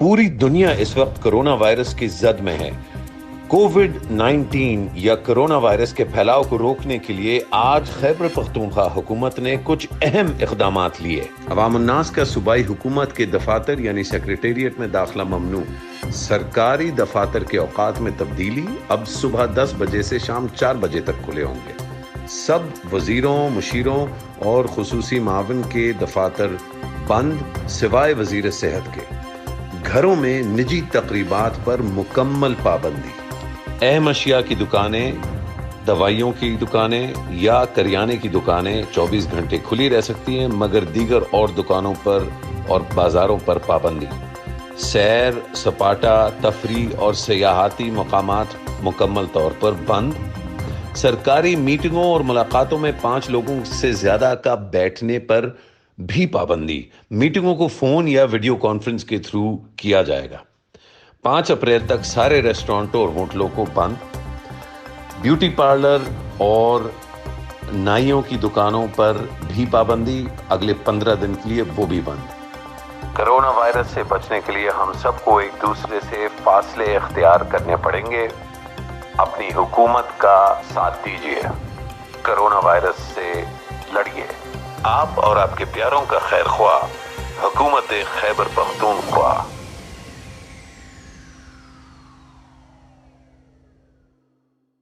پوری دنیا اس وقت کرونا وائرس کی زد میں ہے۔ کووڈ-19 یا کرونا وائرس کے پھیلاؤ کو روکنے کے لیے آج خیبر پختونخوا حکومت نے کچھ اہم اقدامات لیے۔ عوام الناس کا صوبائی حکومت کے دفاتر یعنی سیکریٹریٹ میں داخلہ ممنوع۔ سرکاری دفاتر کے اوقات میں تبدیلی، اب صبح 10 بجے سے شام 4 بجے تک کھلے ہوں گے۔ سب وزیروں، مشیروں اور خصوصی معاون کے دفاتر بند سوائے وزیر صحت کے۔ گھروں میں نجی تقریبات پر مکمل پابندی۔ اہم اشیاء کی دکانیں، دوائیوں کی دکانیں یا کریانے کی دکانیں 24 گھنٹے کھلی رہ سکتی ہیں، مگر دیگر اور دکانوں پر اور بازاروں پر پابندی۔ سیر، سپاٹا، تفریح اور سیاحتی مقامات مکمل طور پر بند۔ سرکاری میٹنگوں اور ملاقاتوں میں 5 لوگوں سے زیادہ کا بیٹھنے پر بھی پابندی۔ میٹنگوں کو فون یا ویڈیو کانفرنس کے تھرو کیا جائے گا۔ 5 اپریل تک سارے ریسٹورانٹوں اور ہوٹلوں کو بند۔ بیوٹی پارلر اور نائیوں کی دکانوں پر بھی پابندی، اگلے 15 دن کے لیے وہ بھی بند۔ کرونا وائرس سے بچنے کے لیے ہم سب کو ایک دوسرے سے فاصلے اختیار کرنے پڑیں گے۔ اپنی حکومت کا ساتھ دیجیے، کرونا وائرس سے لڑیے۔ آپ اور آپ کے پیاروں کا خیر خواہ، حکومت خیبر پختونخوا۔